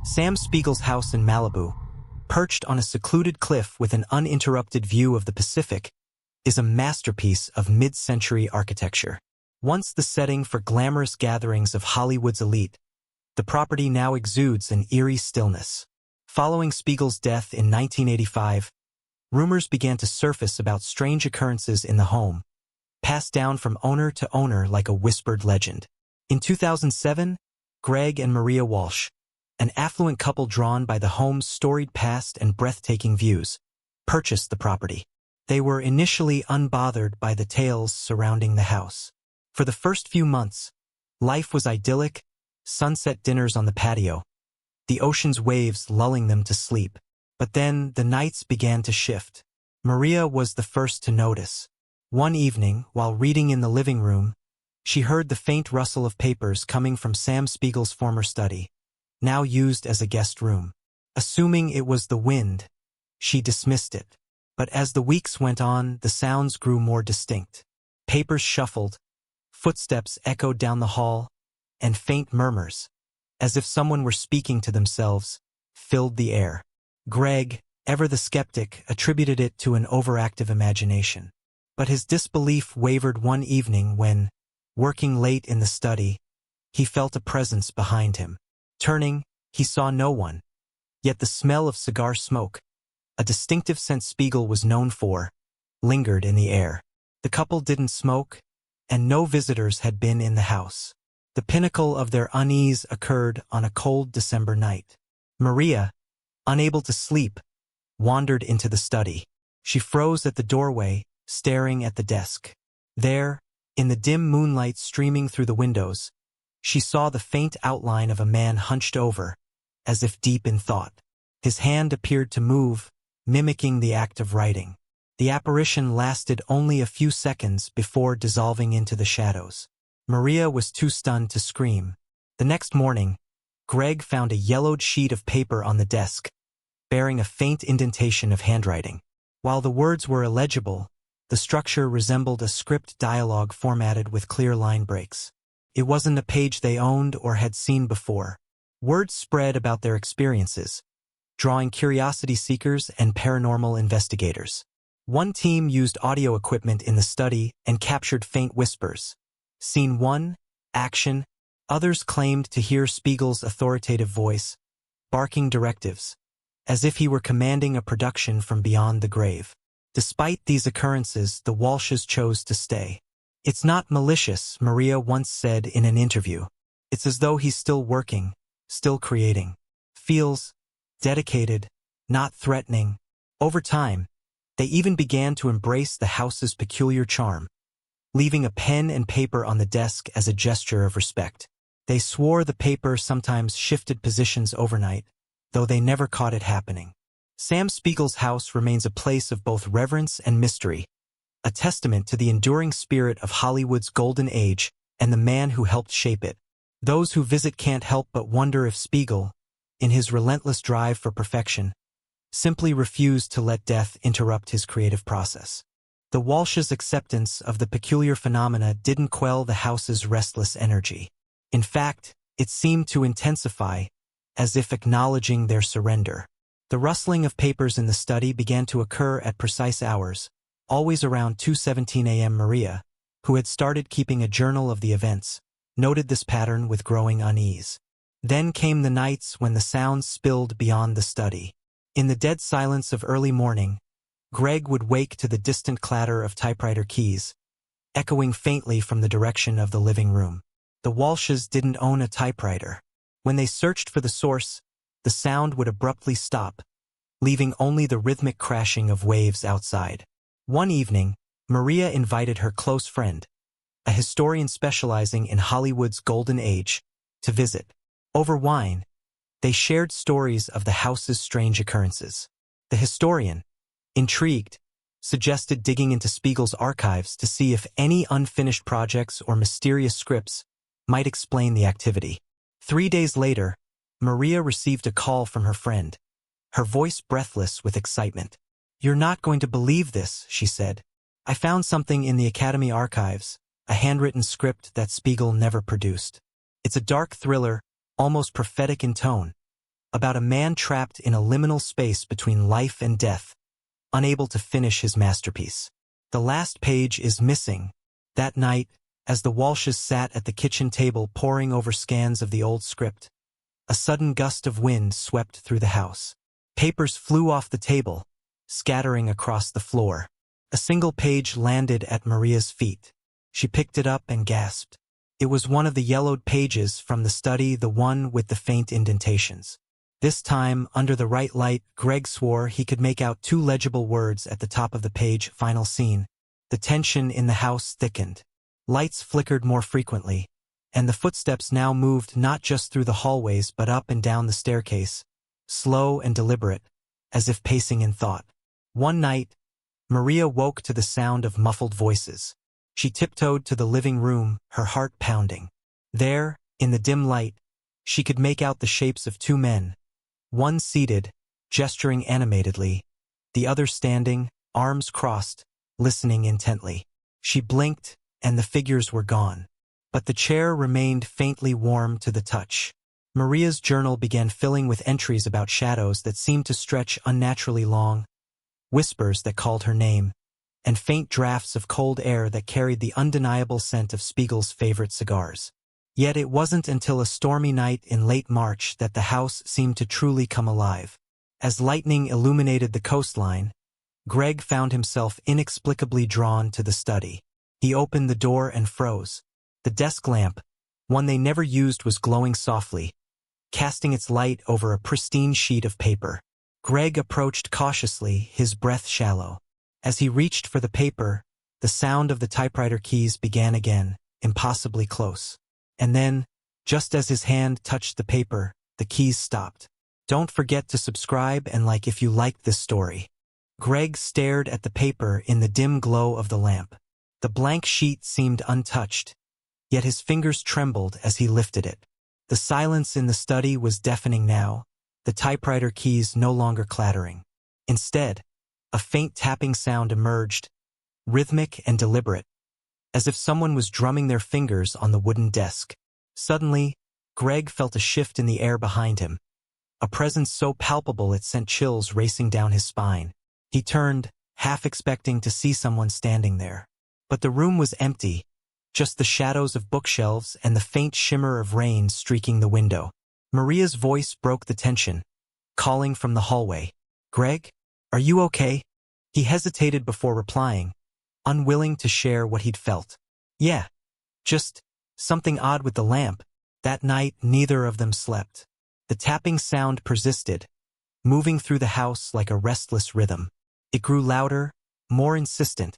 Sam Spiegel's house in Malibu, perched on a secluded cliff with an uninterrupted view of the Pacific, is a masterpiece of mid-century architecture. Once the setting for glamorous gatherings of Hollywood's elite, the property now exudes an eerie stillness. Following Spiegel's death in 1985, rumors began to surface about strange occurrences in the home, passed down from owner to owner like a whispered legend. In 2007, Greg and Maria Walsh, an affluent couple drawn by the home's storied past and breathtaking views, purchased the property. They were initially unbothered by the tales surrounding the house. For the first few months, life was idyllic, sunset dinners on the patio, the ocean's waves lulling them to sleep. But then the nights began to shift. Maria was the first to notice. One evening, while reading in the living room, she heard the faint rustle of papers coming from Sam Spiegel's former study, now used as a guest room. Assuming it was the wind, she dismissed it. But as the weeks went on, the sounds grew more distinct. Papers shuffled, footsteps echoed down the hall, and faint murmurs, as if someone were speaking to themselves, filled the air. Greg, ever the skeptic, attributed it to an overactive imagination. But his disbelief wavered one evening when, working late in the study, he felt a presence behind him. Turning, he saw no one. Yet the smell of cigar smoke, a distinctive scent Spiegel was known for, lingered in the air. The couple didn't smoke, and no visitors had been in the house. The pinnacle of their unease occurred on a cold December night. Maria, unable to sleep, wandered into the study. She froze at the doorway, staring at the desk. There, in the dim moonlight streaming through the windows, she saw the faint outline of a man hunched over, as if deep in thought. His hand appeared to move, mimicking the act of writing. The apparition lasted only a few seconds before dissolving into the shadows. Maria was too stunned to scream. The next morning, Greg found a yellowed sheet of paper on the desk, bearing a faint indentation of handwriting. While the words were illegible, the structure resembled a script dialogue formatted with clear line breaks. It wasn't a page they owned or had seen before. Words spread about their experiences, drawing curiosity seekers and paranormal investigators. One team used audio equipment in the study and captured faint whispers. Scene 1, action. Others claimed to hear Spiegel's authoritative voice, barking directives, as if he were commanding a production from beyond the grave. Despite these occurrences, the Walshes chose to stay. "It's not malicious," Maria once said in an interview. "It's as though he's still working, still creating. Feels dedicated, not threatening." Over time, they even began to embrace the house's peculiar charm, leaving a pen and paper on the desk as a gesture of respect. They swore the paper sometimes shifted positions overnight, though they never caught it happening. Sam Spiegel's house remains a place of both reverence and mystery, a testament to the enduring spirit of Hollywood's golden age and the man who helped shape it. Those who visit can't help but wonder if Spiegel, in his relentless drive for perfection, simply refused to let death interrupt his creative process. The Walshes' acceptance of the peculiar phenomena didn't quell the house's restless energy. In fact, it seemed to intensify, as if acknowledging their surrender. The rustling of papers in the study began to occur at precise hours, always around 2:17 a.m. Maria, who had started keeping a journal of the events, noted this pattern with growing unease. Then came the nights when the sounds spilled beyond the study. In the dead silence of early morning, Greg would wake to the distant clatter of typewriter keys, echoing faintly from the direction of the living room. The Walshes didn't own a typewriter. When they searched for the source, the sound would abruptly stop, leaving only the rhythmic crashing of waves outside. One evening, Maria invited her close friend, a historian specializing in Hollywood's golden age, to visit. Over wine, they shared stories of the house's strange occurrences. The historian, intrigued, suggested digging into Spiegel's archives to see if any unfinished projects or mysterious scripts might explain the activity. 3 days later, Maria received a call from her friend, her voice breathless with excitement. "You're not going to believe this," she said. "I found something in the Academy archives, a handwritten script that Spiegel never produced. It's a dark thriller, almost prophetic in tone, about a man trapped in a liminal space between life and death, unable to finish his masterpiece. The last page is missing. That night, as the Walshes sat at the kitchen table poring over scans of the old script, a sudden gust of wind swept through the house. Papers flew off the table, scattering across the floor. A single page landed at Maria's feet. She picked it up and gasped. It was one of the yellowed pages from the study, the one with the faint indentations. This time, under the right light, Greg swore he could make out 2 legible words at the top of the page: final scene. The tension in the house thickened. Lights flickered more frequently, and the footsteps now moved not just through the hallways but up and down the staircase, slow and deliberate, as if pacing in thought. One night, Maria woke to the sound of muffled voices. She tiptoed to the living room, her heart pounding. There, in the dim light, she could make out the shapes of 2 men, one seated, gesturing animatedly, the other standing, arms crossed, listening intently. She blinked, and the figures were gone. But the chair remained faintly warm to the touch. Maria's journal began filling with entries about shadows that seemed to stretch unnaturally long, whispers that called her name, and faint drafts of cold air that carried the undeniable scent of Spiegel's favorite cigars. Yet it wasn't until a stormy night in late March that the house seemed to truly come alive. As lightning illuminated the coastline, Greg found himself inexplicably drawn to the study. He opened the door and froze. The desk lamp, one they never used, was glowing softly, casting its light over a pristine sheet of paper. Greg approached cautiously, his breath shallow. As he reached for the paper, the sound of the typewriter keys began again, impossibly close. And then, just as his hand touched the paper, the keys stopped. Don't forget to subscribe and like if you liked this story. Greg stared at the paper in the dim glow of the lamp. The blank sheet seemed untouched, yet his fingers trembled as he lifted it. The silence in the study was deafening now, the typewriter keys no longer clattering. Instead, a faint tapping sound emerged, rhythmic and deliberate, as if someone was drumming their fingers on the wooden desk. Suddenly, Greg felt a shift in the air behind him, a presence so palpable it sent chills racing down his spine. He turned, half expecting to see someone standing there. But the room was empty, just the shadows of bookshelves and the faint shimmer of rain streaking the window. Maria's voice broke the tension, calling from the hallway. "Greg, are you okay?" He hesitated before replying, unwilling to share what he'd felt. "Yeah, just something odd with the lamp." That night, neither of them slept. The tapping sound persisted, moving through the house like a restless rhythm. It grew louder, more insistent,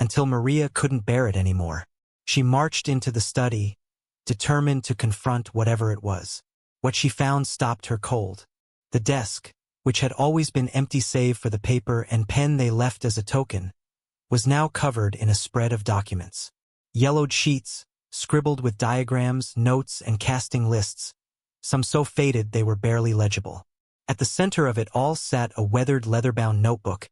until Maria couldn't bear it anymore. She marched into the study, determined to confront whatever it was. What she found stopped her cold. The desk, which had always been empty save for the paper and pen they left as a token, was now covered in a spread of documents. Yellowed sheets, scribbled with diagrams, notes, and casting lists, some so faded they were barely legible. At the center of it all sat a weathered leather-bound notebook,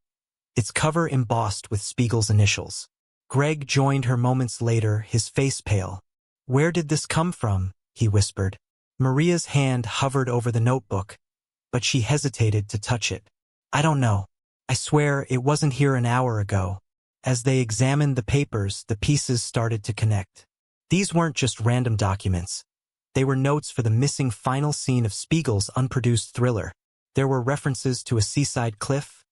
its cover embossed with Spiegel's initials. Greg joined her moments later, his face pale. "Where did this come from?" he whispered. Maria's hand hovered over the notebook, but she hesitated to touch it. "I don't know. I swear it wasn't here an hour ago." As they examined the papers, the pieces started to connect. These weren't just random documents. They were notes for the missing final scene of Spiegel's unproduced thriller. There were references to a seaside cliff,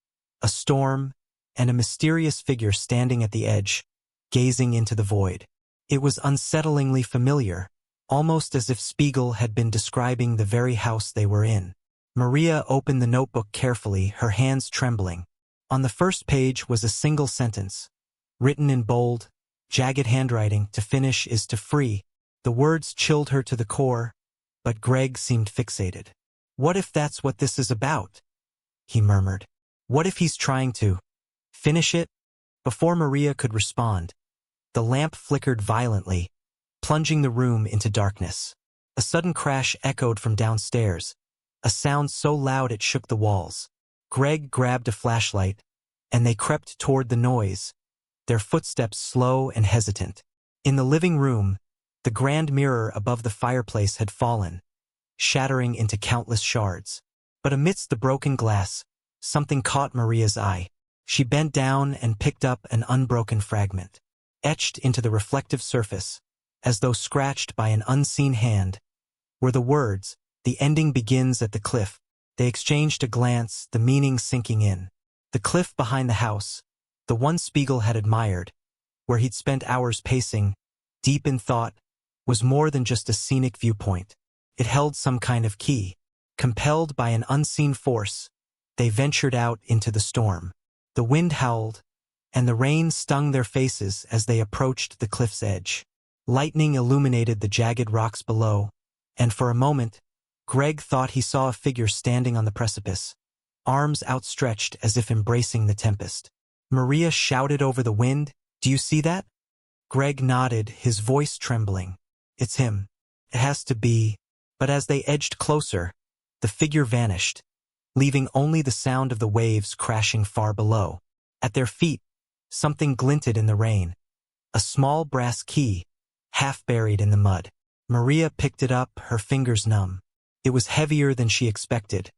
a storm, and a mysterious figure standing at the edge, gazing into the void. It was unsettlingly familiar, almost as if Spiegel had been describing the very house they were in. Maria opened the notebook carefully, her hands trembling. On the first page was a single sentence, written in bold, jagged handwriting: "To finish is to free." The words chilled her to the core, but Greg seemed fixated. "What if that's what this is about?" he murmured. "What if he's trying to finish it?" Before Maria could respond, the lamp flickered violently, plunging the room into darkness. A sudden crash echoed from downstairs, a sound so loud it shook the walls. Greg grabbed a flashlight, and they crept toward the noise, their footsteps slow and hesitant. In the living room, the grand mirror above the fireplace had fallen, shattering into countless shards. But amidst the broken glass, something caught Maria's eye. She bent down and picked up an unbroken fragment. Etched into the reflective surface, as though scratched by an unseen hand, were the words, "The ending begins at the cliff." They exchanged a glance, the meaning sinking in. The cliff behind the house, the one Spiegel had admired, where he'd spent hours pacing, deep in thought, was more than just a scenic viewpoint. It held some kind of key. Compelled by an unseen force, they ventured out into the storm. The wind howled, and the rain stung their faces as they approached the cliff's edge. Lightning illuminated the jagged rocks below, and for a moment, Greg thought he saw a figure standing on the precipice, arms outstretched as if embracing the tempest. Maria shouted over the wind, "Do you see that?" Greg nodded, his voice trembling. "It's him. It has to be." But as they edged closer, the figure vanished, leaving only the sound of the waves crashing far below. At their feet, something glinted in the rain. A small brass key, half buried in the mud. Maria picked it up, her fingers numb. It was heavier than she expected,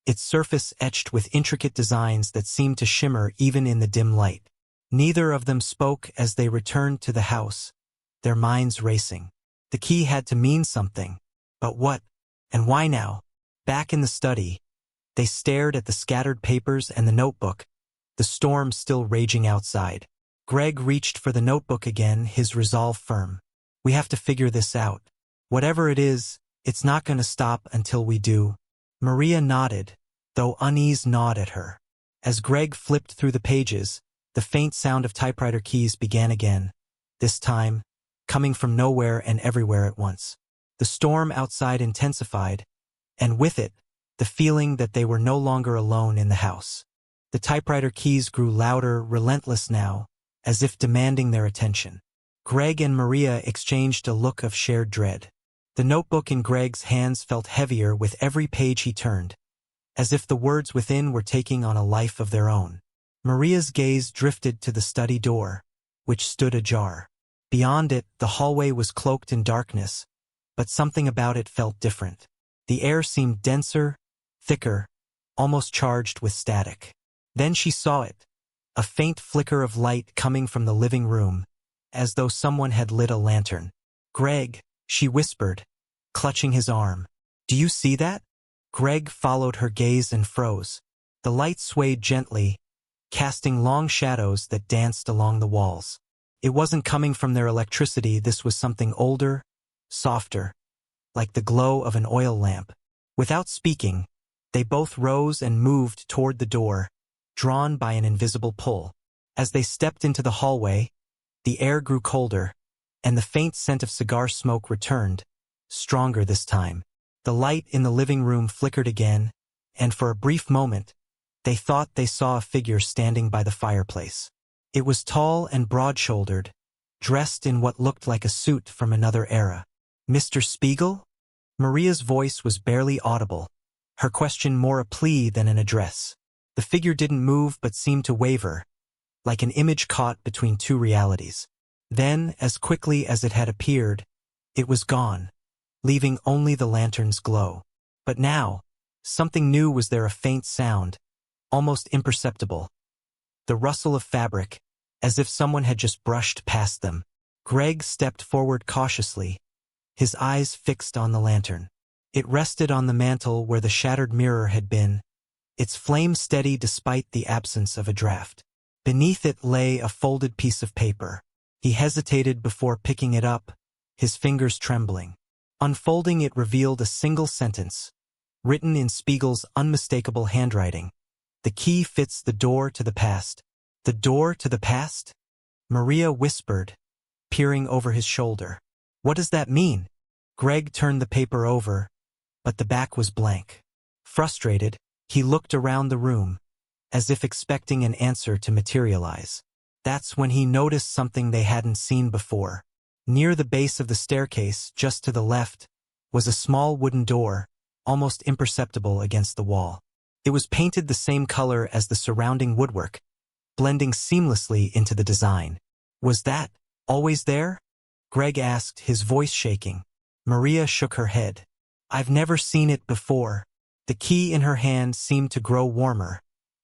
its surface etched with intricate designs that seemed to shimmer even in the dim light. Neither of them spoke as they returned to the house, their minds racing. The key had to mean something, but what, and why now? Back in the study, they stared at the scattered papers and the notebook, the storm still raging outside. Greg reached for the notebook again, his resolve firm. "We have to figure this out. Whatever it is, it's not going to stop until we do." Maria nodded, though unease gnawed at her. As Greg flipped through the pages, the faint sound of typewriter keys began again, this time, coming from nowhere and everywhere at once. The storm outside intensified, and with it, the feeling that they were no longer alone in the house. The typewriter keys grew louder, relentless now, as if demanding their attention. Greg and Maria exchanged a look of shared dread. The notebook in Greg's hands felt heavier with every page he turned, as if the words within were taking on a life of their own. Maria's gaze drifted to the study door, which stood ajar. Beyond it, the hallway was cloaked in darkness, but something about it felt different. The air seemed denser, thicker, almost charged with static. Then she saw it, a faint flicker of light coming from the living room, as though someone had lit a lantern. "Greg," she whispered, clutching his arm. "Do you see that?" Greg followed her gaze and froze. The light swayed gently, casting long shadows that danced along the walls. It wasn't coming from their electricity, this was something older, softer, like the glow of an oil lamp. Without speaking, they both rose and moved toward the door, drawn by an invisible pull. As they stepped into the hallway, the air grew colder, and the faint scent of cigar smoke returned, stronger this time. The light in the living room flickered again, and for a brief moment, they thought they saw a figure standing by the fireplace. It was tall and broad-shouldered, dressed in what looked like a suit from another era. "Mr. Spiegel?" Maria's voice was barely audible, her question more a plea than an address. The figure didn't move but seemed to waver, like an image caught between two realities. Then, as quickly as it had appeared, it was gone, leaving only the lantern's glow. But now, something new was there, a faint sound, almost imperceptible. The rustle of fabric, as if someone had just brushed past them. Greg stepped forward cautiously, his eyes fixed on the lantern. It rested on the mantel where the shattered mirror had been, its flame steady despite the absence of a draft. Beneath it lay a folded piece of paper. He hesitated before picking it up, his fingers trembling. Unfolding it revealed a single sentence, written in Spiegel's unmistakable handwriting. "The key fits the door to the past." "The door to the past?" Maria whispered, peering over his shoulder. "What does that mean?" Greg turned the paper over, but the back was blank. Frustrated, he looked around the room, as if expecting an answer to materialize. That's when he noticed something they hadn't seen before. Near the base of the staircase, just to the left, was a small wooden door, almost imperceptible against the wall. It was painted the same color as the surrounding woodwork, blending seamlessly into the design. "Was that always there?" Greg asked, his voice shaking. Maria shook her head. I've never seen it before. The key in her hand seemed to grow warmer,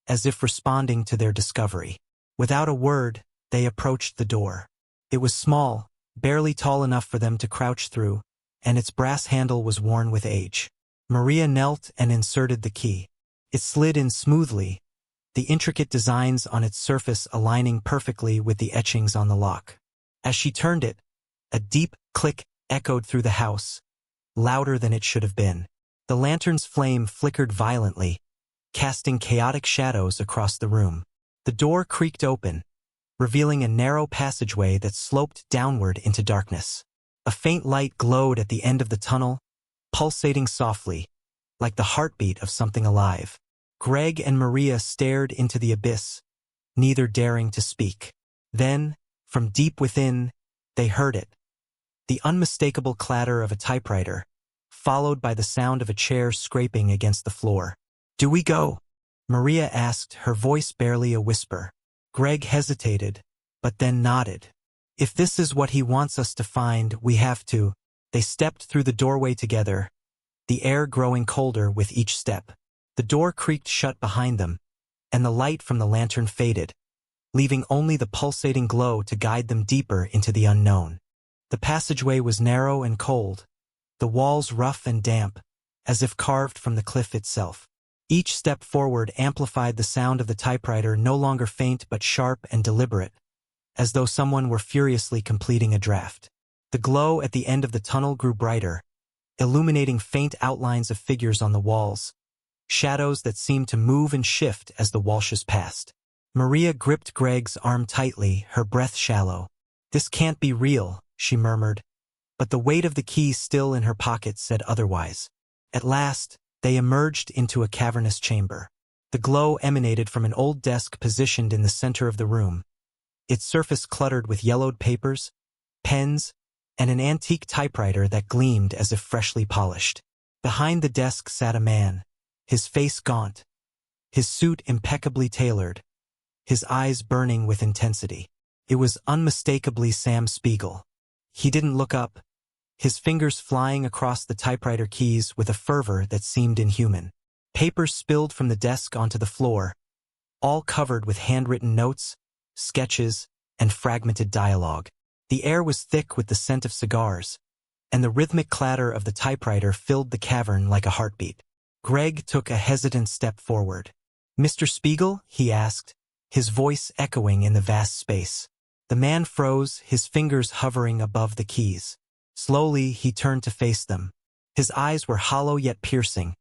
as if responding to their discovery. Without a word, they approached the door. It was small, barely tall enough for them to crouch through, and its brass handle was worn with age. Maria knelt and inserted the key. It slid in smoothly, the intricate designs on its surface aligning perfectly with the etchings on the lock. As she turned it, a deep click echoed through the house, louder than it should have been. The lantern's flame flickered violently, casting chaotic shadows across the room. The door creaked open, revealing a narrow passageway that sloped downward into darkness. A faint light glowed at the end of the tunnel, pulsating softly, like the heartbeat of something alive. Greg and Maria stared into the abyss, neither daring to speak. Then, from deep within, they heard it. The unmistakable clatter of a typewriter, followed by the sound of a chair scraping against the floor. "Do we go?" Maria asked, her voice barely a whisper. Greg hesitated, but then nodded. "If this is what he wants us to find, we have to." They stepped through the doorway together, the air growing colder with each step. The door creaked shut behind them, and the light from the lantern faded, leaving only the pulsating glow to guide them deeper into the unknown. The passageway was narrow and cold, the walls rough and damp, as if carved from the cliff itself. Each step forward amplified the sound of the typewriter, no longer faint but sharp and deliberate, as though someone were furiously completing a draft. The glow at the end of the tunnel grew brighter, illuminating faint outlines of figures on the walls, shadows that seemed to move and shift as the Walshes passed. Maria gripped Greg's arm tightly, her breath shallow. "This can't be real," she murmured, but the weight of the key still in her pocket said otherwise. At last, they emerged into a cavernous chamber. The glow emanated from an old desk positioned in the center of the room, its surface cluttered with yellowed papers, pens, and an antique typewriter that gleamed as if freshly polished. Behind the desk sat a man, his face gaunt, his suit impeccably tailored, his eyes burning with intensity. It was unmistakably Sam Spiegel. He didn't look up, his fingers flying across the typewriter keys with a fervor that seemed inhuman. Papers spilled from the desk onto the floor, all covered with handwritten notes, sketches, and fragmented dialogue. The air was thick with the scent of cigars, and the rhythmic clatter of the typewriter filled the cavern like a heartbeat. Greg took a hesitant step forward. "Mr. Spiegel?" he asked, his voice echoing in the vast space. The man froze, his fingers hovering above the keys. Slowly, he turned to face them. His eyes were hollow yet piercing,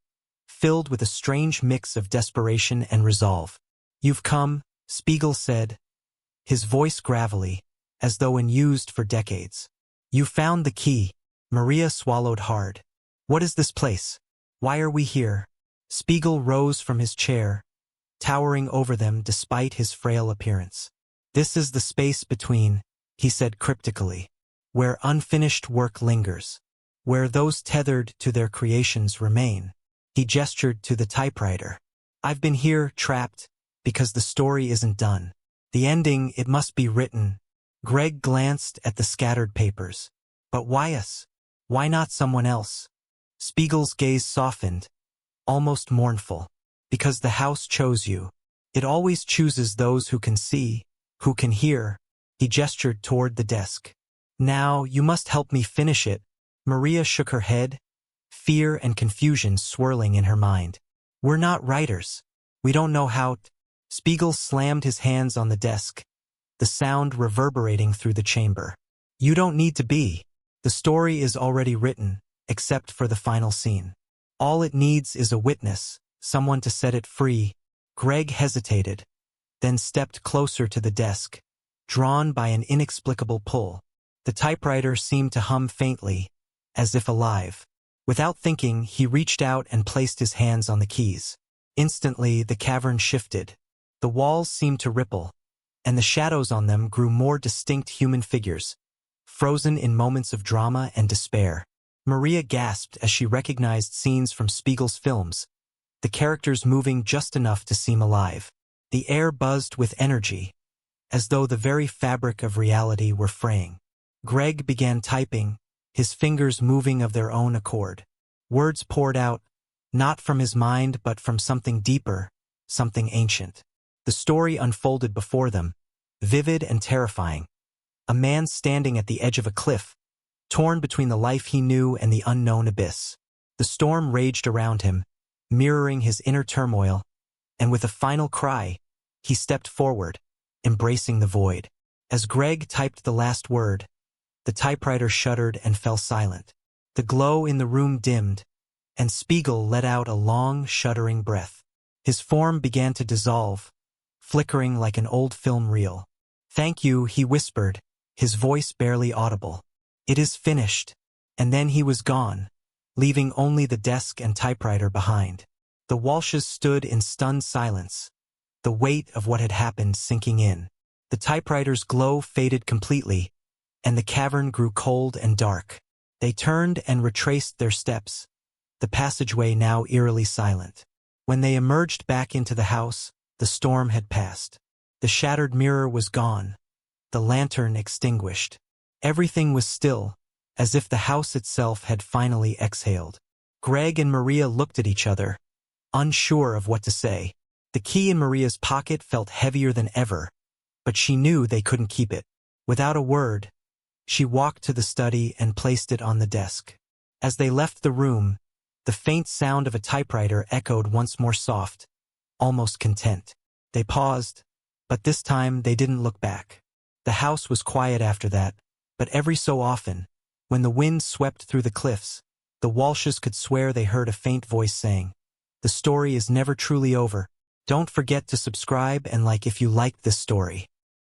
filled with a strange mix of desperation and resolve. "You've come," Spiegel said, his voice gravelly, as though unused for decades. "You found the key." Maria swallowed hard. "What is this place? Why are we here?" Spiegel rose from his chair, towering over them despite his frail appearance. "This is the space between," he said cryptically, "where unfinished work lingers, where those tethered to their creations remain." He gestured to the typewriter. "I've been here, trapped, because the story isn't done. The ending, it must be written." Greg glanced at the scattered papers. "But why us? Why not someone else?" Spiegel's gaze softened, almost mournful. "Because the house chose you. It always chooses those who can see, who can hear." He gestured toward the desk. "Now, you must help me finish it." Maria shook her head, fear and confusion swirling in her mind. "We're not writers. We don't know how t—" Spiegel slammed his hands on the desk, the sound reverberating through the chamber. "You don't need to be. The story is already written, except for the final scene. All it needs is a witness, someone to set it free." Greg hesitated, then stepped closer to the desk, drawn by an inexplicable pull. The typewriter seemed to hum faintly, as if alive. Without thinking, he reached out and placed his hands on the keys. Instantly, the cavern shifted. The walls seemed to ripple, and the shadows on them grew more distinct human figures, frozen in moments of drama and despair. Maria gasped as she recognized scenes from Spiegel's films, the characters moving just enough to seem alive. The air buzzed with energy, as though the very fabric of reality were fraying. Greg began typing, his fingers moving of their own accord. Words poured out, not from his mind but from something deeper, something ancient. The story unfolded before them, vivid and terrifying. A man standing at the edge of a cliff, torn between the life he knew and the unknown abyss. The storm raged around him, mirroring his inner turmoil, and with a final cry, he stepped forward, embracing the void. As Greg typed the last word, the typewriter shuddered and fell silent. The glow in the room dimmed, and Spiegel let out a long, shuddering breath. His form began to dissolve, flickering like an old film reel. "Thank you," he whispered, his voice barely audible. "It is finished." And then he was gone, leaving only the desk and typewriter behind. The Walshes stood in stunned silence, the weight of what had happened sinking in. The typewriter's glow faded completely, and the cavern grew cold and dark. They turned and retraced their steps, the passageway now eerily silent. When they emerged back into the house, the storm had passed. The shattered mirror was gone, the lantern extinguished. Everything was still, as if the house itself had finally exhaled. Greg and Maria looked at each other, unsure of what to say. The key in Maria's pocket felt heavier than ever, but she knew they couldn't keep it. Without a word, she walked to the study and placed it on the desk. As they left the room, the faint sound of a typewriter echoed once more, soft, almost content. They paused, but this time they didn't look back. The house was quiet after that, but every so often, when the wind swept through the cliffs, the Walshes could swear they heard a faint voice saying, "The story is never truly over. Don't forget to subscribe and like if you liked this story."